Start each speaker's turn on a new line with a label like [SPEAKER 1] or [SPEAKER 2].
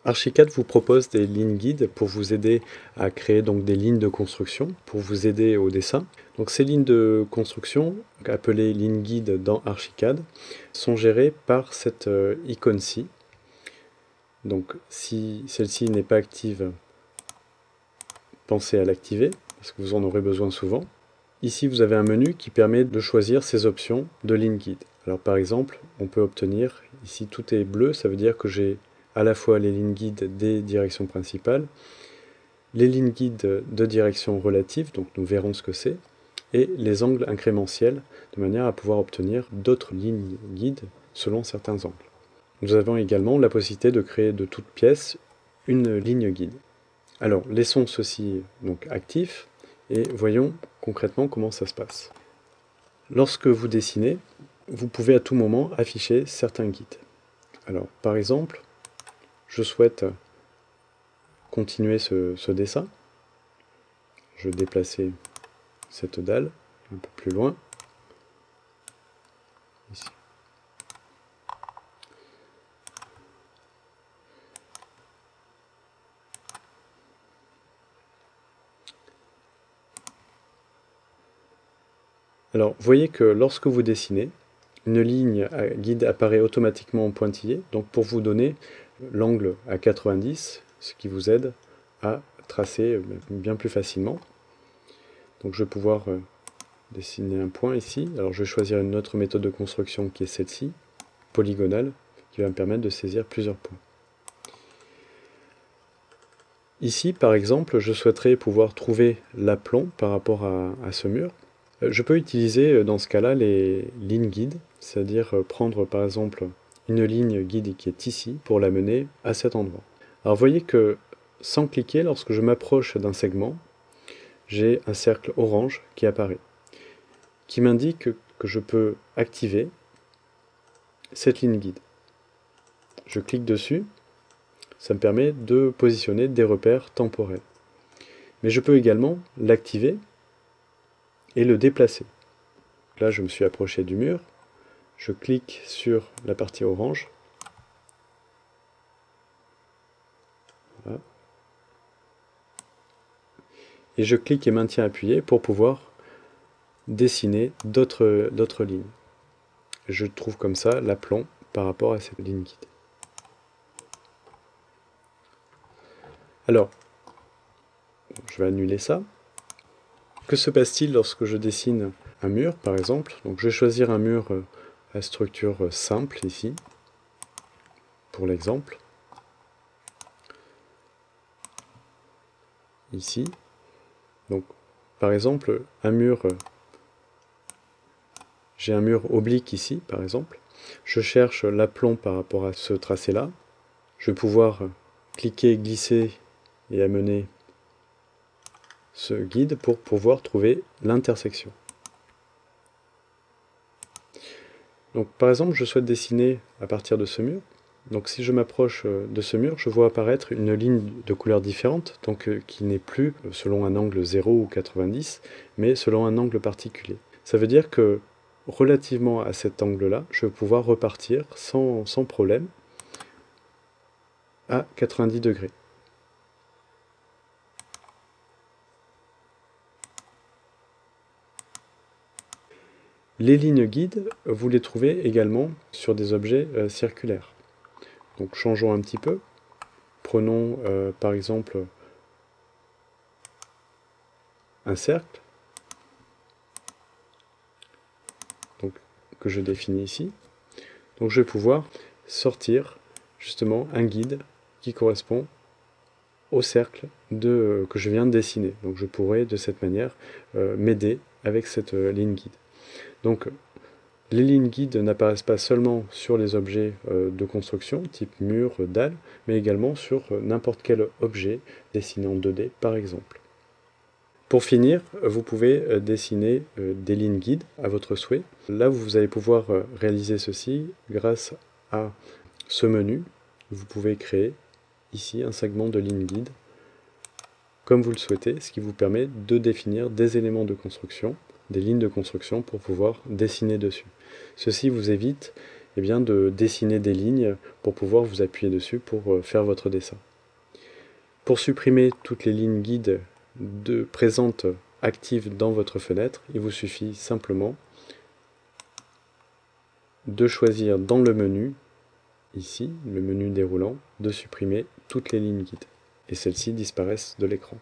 [SPEAKER 1] Archicad vous propose des lignes guides pour vous aider à créer donc des lignes de construction, pour vous aider au dessin. Donc ces lignes de construction, appelées lignes guides dans Archicad, sont gérées par cette icône-ci. Donc si celle-ci n'est pas active, pensez à l'activer, parce que vous en aurez besoin souvent. Ici vous avez un menu qui permet de choisir ces options de ligne guide. Alors par exemple, on peut obtenir, ici tout est bleu, ça veut dire que j'ai à la fois les lignes guides des directions principales, les lignes guides de direction relative, donc nous verrons ce que c'est, et les angles incrémentiels, de manière à pouvoir obtenir d'autres lignes guides selon certains angles. Nous avons également la possibilité de créer de toutes pièces une ligne guide. Alors, laissons ceci donc actif et voyons concrètement comment ça se passe. Lorsque vous dessinez, vous pouvez à tout moment afficher certains guides. Alors, par exemple, je souhaite continuer ce dessin. Je vais déplacer cette dalle un peu plus loin. Ici. Alors, vous voyez que lorsque vous dessinez, une ligne guide apparaît automatiquement en pointillé, donc pour vous donner l'angle à 90, ce qui vous aide à tracer bien plus facilement. Donc je vais pouvoir dessiner un point ici. Alors je vais choisir une autre méthode de construction qui est celle-ci, polygonale, qui va me permettre de saisir plusieurs points. Ici, par exemple, je souhaiterais pouvoir trouver l'aplomb par rapport à ce mur. Je peux utiliser dans ce cas-là les lignes guides, c'est-à-dire prendre par exemple une ligne guide qui est ici pour la mener à cet endroit. Alors vous voyez que sans cliquer, lorsque je m'approche d'un segment, j'ai un cercle orange qui apparaît, qui m'indique que je peux activer cette ligne guide. Je clique dessus, ça me permet de positionner des repères temporels. Mais je peux également l'activer et le déplacer. Là, je me suis approché du mur, je clique sur la partie orange, voilà. Et je clique et maintiens appuyé pour pouvoir dessiner d'autres lignes. Je trouve comme ça l'aplomb par rapport à cette ligne guide. Alors, je vais annuler ça. Que se passe-t-il lorsque je dessine un mur, par exemple? Donc, je vais choisir un mur à structure simple, ici, pour l'exemple. Ici. Donc, par exemple, un mur... j'ai un mur oblique ici, par exemple. Je cherche l'aplomb par rapport à ce tracé-là. Je vais pouvoir cliquer, glisser et amener ce guide pour pouvoir trouver l'intersection. Donc par exemple, je souhaite dessiner à partir de ce mur. Donc si je m'approche de ce mur, je vois apparaître une ligne de couleur différente, donc qui n'est plus selon un angle 0 ou 90, mais selon un angle particulier. Ça veut dire que relativement à cet angle-là, je vais pouvoir repartir sans problème à 90 degrés. Les lignes guides, vous les trouvez également sur des objets circulaires. Donc changeons un petit peu. Prenons par exemple un cercle, donc, que je définis ici. Donc je vais pouvoir sortir justement un guide qui correspond au cercle que je viens de dessiner. Donc je pourrais de cette manière m'aider avec cette ligne guide. Donc les lignes guides n'apparaissent pas seulement sur les objets de construction, type mur, dalle, mais également sur n'importe quel objet dessiné en 2D par exemple. Pour finir, vous pouvez dessiner des lignes guides à votre souhait. Là, vous allez pouvoir réaliser ceci grâce à ce menu. Vous pouvez créer ici un segment de ligne guide comme vous le souhaitez, ce qui vous permet de définir des éléments de construction, des lignes de construction pour pouvoir dessiner dessus. Ceci vous évite eh bien, de dessiner des lignes pour pouvoir vous appuyer dessus pour faire votre dessin. Pour supprimer toutes les lignes guides présentes actives dans votre fenêtre, il vous suffit simplement de choisir dans le menu, ici, le menu déroulant, de supprimer toutes les lignes guides. Et celles-ci disparaissent de l'écran.